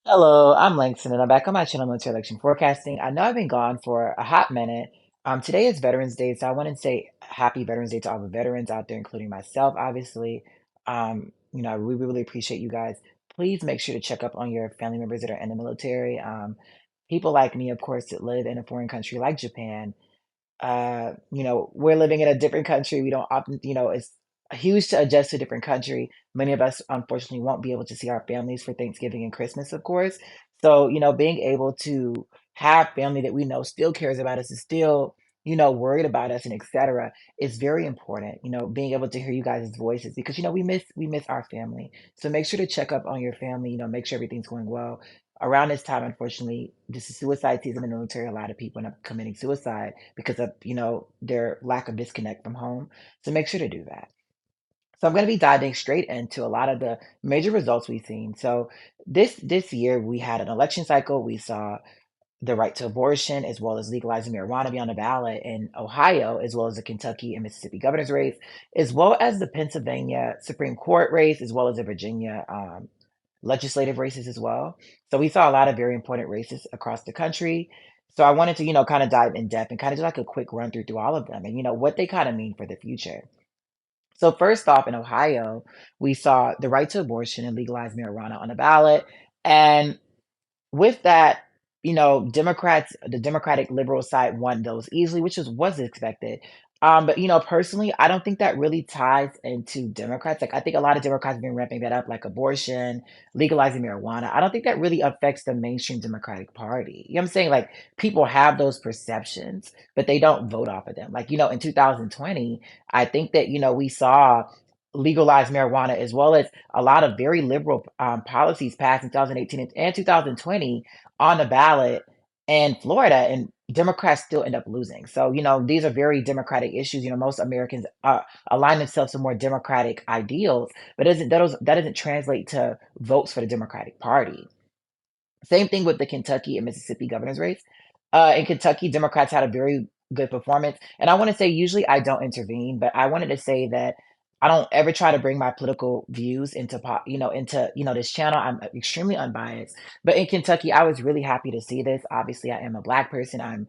Hello, I'm Langston, and I'm back on my channel, Military Election Forecasting. I know I've been gone for a hot minute. Today is Veterans Day, so I want to say happy Veterans Day to all the veterans out there, including myself, obviously. We really appreciate you guys. Please make sure to check up on your family members that are in the military. People like me, of course, that live in a foreign country like Japan. We're living in a different country. We don't often, it's huge to adjust to a different country. Many of us, unfortunately, won't be able to see our families for Thanksgiving and Christmas, of course. So, being able to have family that we know still cares about us, is still, worried about us and etc. is very important. Being able to hear you guys' voices because, we miss our family. So make sure to check up on your family, make sure everything's going well. Around this time, unfortunately, this is suicide season in the military. A lot of people end up committing suicide because of their lack of disconnect from home, so make sure to do that. So I'm going to be diving straight into a lot of the major results we've seen. So this year we had an election cycle. We saw the right to abortion as well as legalizing marijuana be on the ballot in Ohio, as well as the Kentucky and Mississippi governor's race, as well as the Pennsylvania Supreme Court race, as well as the Virginia legislative races as well. So we saw a lot of very important races across the country. So I wanted to, kind of dive in depth and kind of do like a quick run through all of them and, what they kind of mean for the future. So first off, in Ohio, we saw the right to abortion and legalized marijuana on the ballot. And with that, the Democratic liberal side won those easily, which was expected. But personally, I don't think that really ties into Democrats. Like I think a lot of Democrats have been ramping that up, like abortion, legalizing marijuana. I don't think that really affects the mainstream Democratic Party. You know what I'm saying? Like people have those perceptions, but they don't vote off of them. Like, in 2020, I think that, we saw legalized marijuana as well as a lot of very liberal policies passed in 2018 and 2020 on the ballot in Florida, and Democrats still end up losing. So, these are very democratic issues. Most Americans align themselves to more democratic ideals, but that doesn't translate to votes for the Democratic Party. Same thing with the Kentucky and Mississippi governor's race. In Kentucky, Democrats had a very good performance. And I want to say, usually I don't intervene, but I wanted to say that I don't ever try to bring my political views into, this channel. I'm extremely unbiased. But in Kentucky, I was really happy to see this. Obviously, I am a Black person. I'm,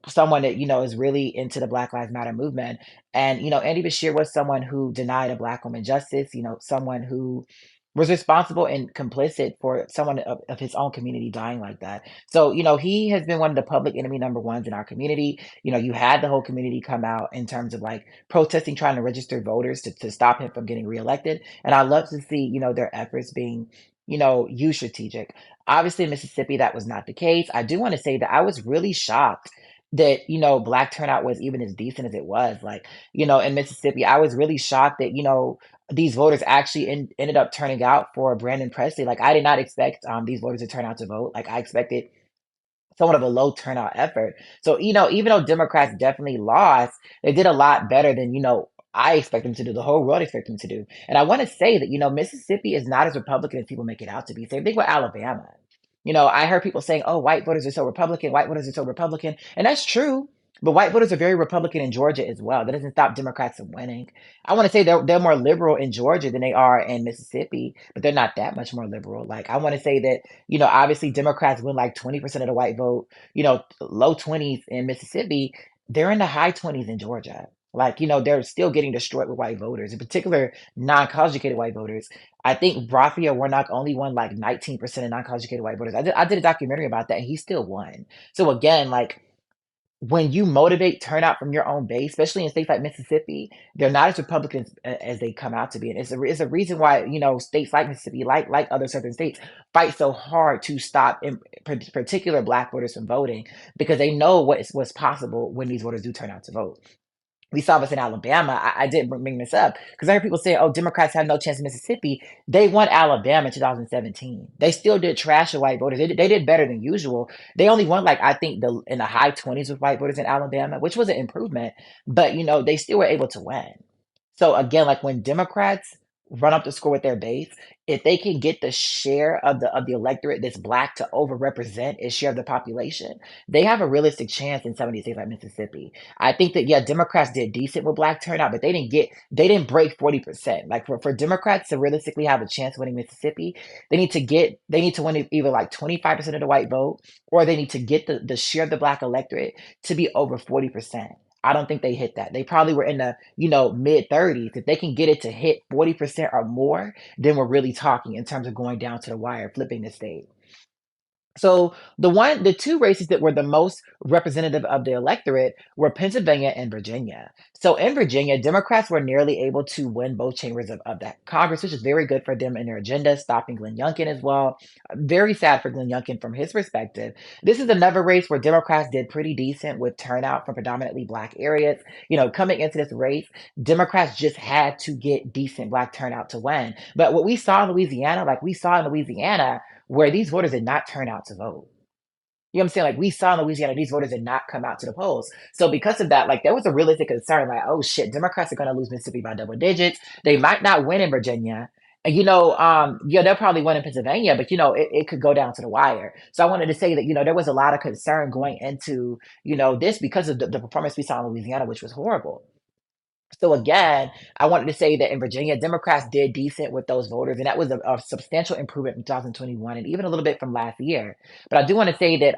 someone that, is really into the Black Lives Matter movement. And, Andy Beshear was someone who denied a Black woman justice, someone who was responsible and complicit for someone of his own community dying like that. So, he has been one of the public enemy number ones in our community. You had the whole community come out in terms of like protesting, trying to register voters to stop him from getting reelected. And I love to see, their efforts being, used strategic. Obviously, in Mississippi, that was not the case. I do want to say that I was really shocked that, Black turnout was even as decent as it was. Like, in Mississippi, I was really shocked that, these voters actually ended up turning out for Brandon Presley. Like I did not expect these voters to turn out to vote. Like I expected somewhat of a low turnout effort. So even though Democrats definitely lost, they did a lot better than I expect them to do. The whole world expect them to do. And I want to say that Mississippi is not as Republican as people make it out to be. Same thing with Alabama. I heard people saying, "Oh, white voters are so Republican. White voters are so Republican," and that's true. But white voters are very Republican in Georgia as well. That doesn't stop Democrats from winning. I want to say they're more liberal in Georgia than they are in Mississippi, but they're not that much more liberal. Like I want to say that obviously Democrats win like 20% of the white vote. Low 20s in Mississippi. They're in the high 20s in Georgia. Like they're still getting destroyed with white voters, in particular non-college educated white voters. I think Raphael Warnock only won like 19% of non-college educated white voters. I did a documentary about that, and he still won. So again, like when you motivate turnout from your own base, especially in states like Mississippi, they're not as Republican as they come out to be. And it's a reason why, states like Mississippi, like other southern states, fight so hard to stop in particular Black voters from voting because they know what's possible when these voters do turn out to vote. We saw this in Alabama. I did bring this up because I heard people say, "Oh, Democrats have no chance in Mississippi." They won Alabama in 2017. They still did trash the white voters. They did better than usual. They only won like I think in the high 20s with white voters in Alabama, which was an improvement. But they still were able to win. So again, like when Democrats run up the score with their base, if they can get the share of the electorate that's black to overrepresent its share of the population, they have a realistic chance in some of these states like Mississippi. I think that yeah, Democrats did decent with black turnout, but they didn't break 40%. Like for Democrats to realistically have a chance winning Mississippi, they need to win either like 25% of the white vote, or they need to get the share of the black electorate to be over 40%. I don't think they hit that. They probably were in the, mid 30s. If they can get it to hit 40% or more, then we're really talking in terms of going down to the wire, flipping the state. So the two races that were the most representative of the electorate were Pennsylvania and Virginia. So in Virginia, Democrats were nearly able to win both chambers of that Congress, which is very good for them in their agenda, stopping Glenn Youngkin as well. Very sad for Glenn Youngkin from his perspective. This is another race where Democrats did pretty decent with turnout from predominantly black areas. Coming into this race, Democrats just had to get decent black turnout to win. But what we saw in Louisiana, where these voters did not turn out to vote. You know what I'm saying? Like we saw in Louisiana, these voters did not come out to the polls. So because of that, like there was a realistic concern, like, oh shit, Democrats are gonna lose Mississippi by double digits. They might not win in Virginia. And yeah, they'll probably win in Pennsylvania, but it could go down to the wire. So I wanted to say that, there was a lot of concern going into, this because of the performance we saw in Louisiana, which was horrible. So again, I wanted to say that in Virginia, Democrats did decent with those voters, and that was a substantial improvement from 2021, and even a little bit from last year. But I do want to say that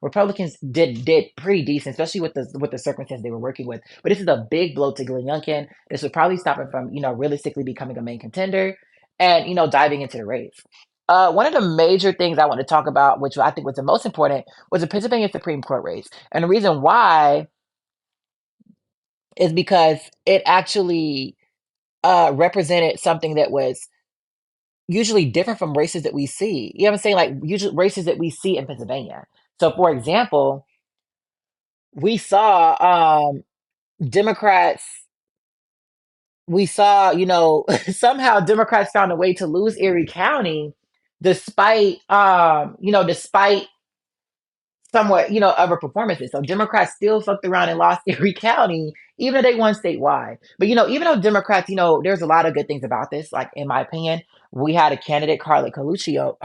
Republicans did pretty decent, especially with the circumstances they were working with. But this is a big blow to Glenn Youngkin. This would probably stop him from realistically becoming a main contender, and diving into the race. One of the major things I want to talk about, which I think was the most important, was the Pennsylvania Supreme Court race, and the reason why is because it actually represented something that was usually different from races that we see. You know what I'm saying? Like usually races that we see in Pennsylvania. So, for example, we saw Democrats. We saw, somehow Democrats found a way to lose Erie County, despite somewhat, other performances. So Democrats still fucked around and lost Erie County, even though they won statewide. But even though Democrats, there's a lot of good things about this. Like in my opinion, we had a candidate, Carolyn Coluccio,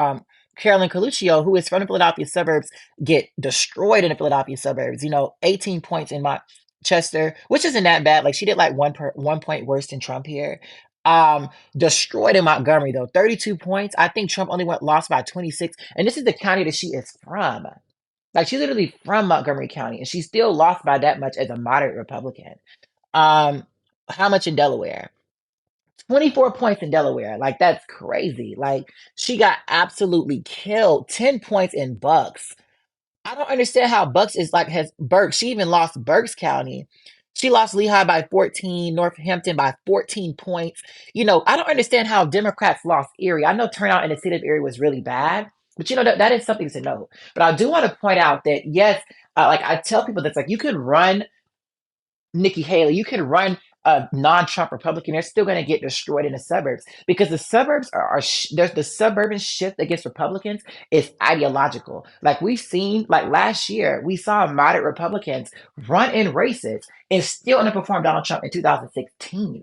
who is from the Philadelphia suburbs, get destroyed in the Philadelphia suburbs. 18 points in Chester, which isn't that bad. Like she did like 1 point worse than Trump here. Um, Destroyed in Montgomery though, 32 points. I think Trump only went lost by 26, and this is the county that she is from. Like she's literally from Montgomery County, and she still lost by that much as a moderate Republican. Um, how much in Delaware? 24 points in Delaware. Like that's crazy. Like she got absolutely killed. 10 points in Bucks. I don't understand how Bucks is like has Berks. She even lost Berks County. She lost Lehigh by 14, Northampton by 14 points. I don't understand how Democrats lost Erie. I know turnout in the city of Erie was really bad, but that is something to note. But I do want to point out that yes, like I tell people that's like you could run Nikki Haley, you could run a non-Trump Republican, they're still going to get destroyed in the suburbs because the suburbs there's the suburban shift against Republicans is ideological. Like we've seen, like last year, we saw moderate Republicans run in races and still underperform Donald Trump in 2016.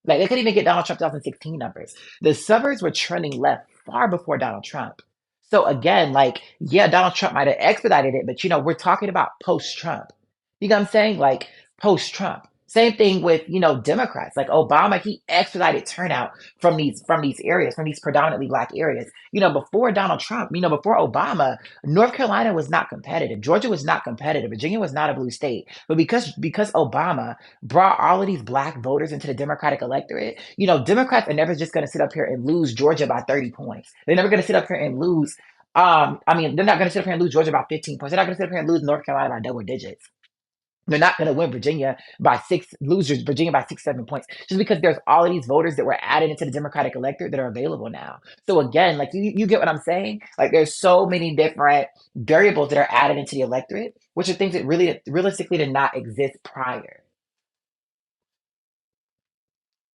Like they couldn't even get Donald Trump 2016 numbers. The suburbs were trending left far before Donald Trump. So again, like, yeah, Donald Trump might have expedited it, but we're talking about post-Trump. You know what I'm saying? Like post-Trump. Same thing with, Democrats. Like Obama, he expedited turnout from these areas, from these predominantly black areas. Before Donald Trump, before Obama, North Carolina was not competitive. Georgia was not competitive. Virginia was not a blue state. But because Obama brought all of these black voters into the Democratic electorate, Democrats are never just going to sit up here and lose Georgia by 30 points. They're never going to sit up here and lose. I mean, they're not going to sit up here and lose Georgia by 15 points. They're not going to sit up here and lose North Carolina by double digits. They're not going to win Virginia by lose Virginia by 6, 7 points, just because there's all of these voters that were added into the Democratic electorate that are available now. So again, like you get what I'm saying? Like there's so many different variables that are added into the electorate, which are things that really realistically did not exist prior.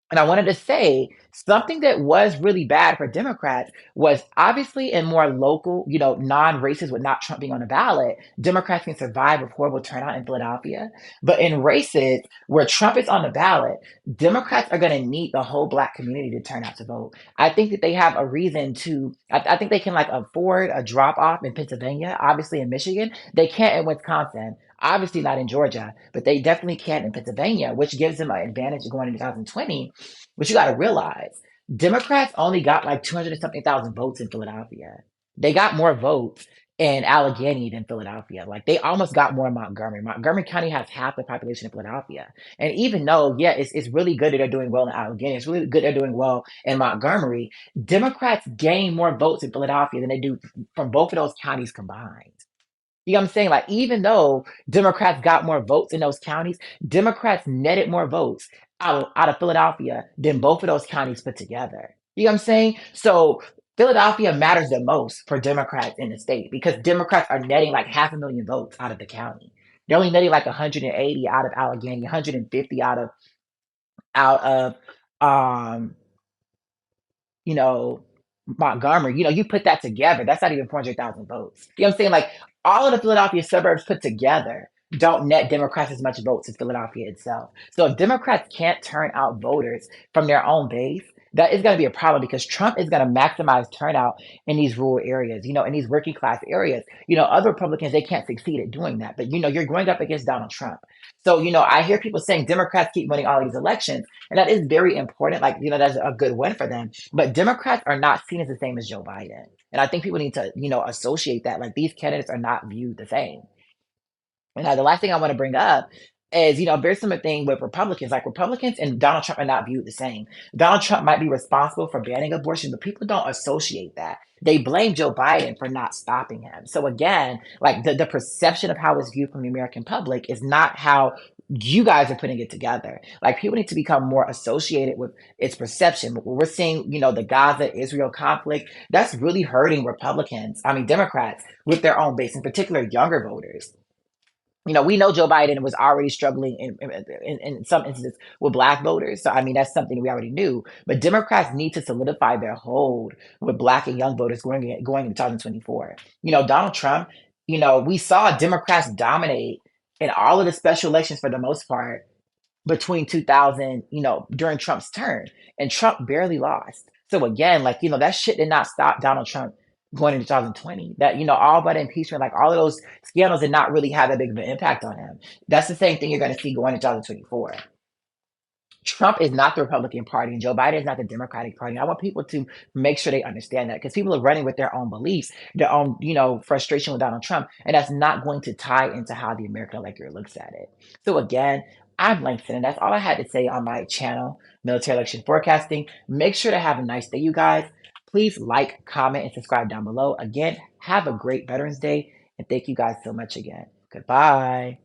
And I wanted to say something that was really bad for Democrats was obviously in more local, non-races with not Trump being on the ballot, Democrats can survive with horrible turnout in Philadelphia. But in races where Trump is on the ballot, Democrats are going to need the whole Black community to turn out to vote. I think that they have a reason to, I think they can like afford a drop off in Pennsylvania, obviously in Michigan. They can't in Wisconsin. Obviously not in Georgia, but they definitely can in Pennsylvania, which gives them an advantage going into 2020. But you got to realize, Democrats only got like 200 and something thousand votes in Philadelphia. They got more votes in Allegheny than Philadelphia. Like they almost got more in Montgomery. Montgomery County has half the population of Philadelphia. And even though, yeah, it's really good that they're doing well in Allegheny, it's really good they're doing well in Montgomery, Democrats gain more votes in Philadelphia than they do from both of those counties combined. You know what I'm saying? Like, even though Democrats got more votes in those counties, Democrats netted more votes out of Philadelphia than both of those counties put together. You know what I'm saying? So Philadelphia matters the most for Democrats in the state because Democrats are netting like 500,000 votes out of the county. They're only netting like 180 out of Allegheny, 150 out of um you know, Montgomery, you put that together, that's not even 400,000 votes. You know what I'm saying? Like all of the Philadelphia suburbs put together don't net Democrats as much votes as Philadelphia itself. So if Democrats can't turn out voters from their own base, that is going to be a problem because Trump is going to maximize turnout in these rural areas, in these working class areas. Other Republicans, they can't succeed at doing that. But, you're going up against Donald Trump. So, I hear people saying Democrats keep winning all these elections, and that is very important. Like, that's a good win for them. But Democrats are not seen as the same as Joe Biden. And I think people need to, associate that. Like these candidates are not viewed the same. And the last thing I want to bring up is, very similar thing with Republicans. Like Republicans and Donald Trump are not viewed the same. Donald Trump might be responsible for banning abortion, but people don't associate that. They blame Joe Biden for not stopping him. So again, like the perception of how it's viewed from the American public is not how you guys are putting it together. Like people need to become more associated with its perception. We're seeing, the Gaza Israel conflict that's really hurting Republicans. I mean, Democrats with their own base, in particular, younger voters. We know Joe Biden was already struggling in some instances with Black voters. So, I mean, that's something we already knew. But Democrats need to solidify their hold with Black and young voters going into 2024. Donald Trump, we saw Democrats dominate in all of the special elections for the most part between 2000, during Trump's term, and Trump barely lost. So again, like, that shit did not stop Donald Trump going into 2020. That, all but impeachment, like all of those scandals did not really have that big of an impact on him. That's the same thing you're going to see going into 2024. Trump is not the Republican Party and Joe Biden is not the Democratic Party. I want people to make sure they understand that because people are running with their own beliefs, their own, frustration with Donald Trump, and that's not going to tie into how the American electorate looks at it. So again, I'm Langston, and that's all I had to say on my channel, Military Election Forecasting. Make sure to have a nice day, you guys. Please like, comment, and subscribe down below. Again, have a great Veterans Day, and thank you guys so much again. Goodbye.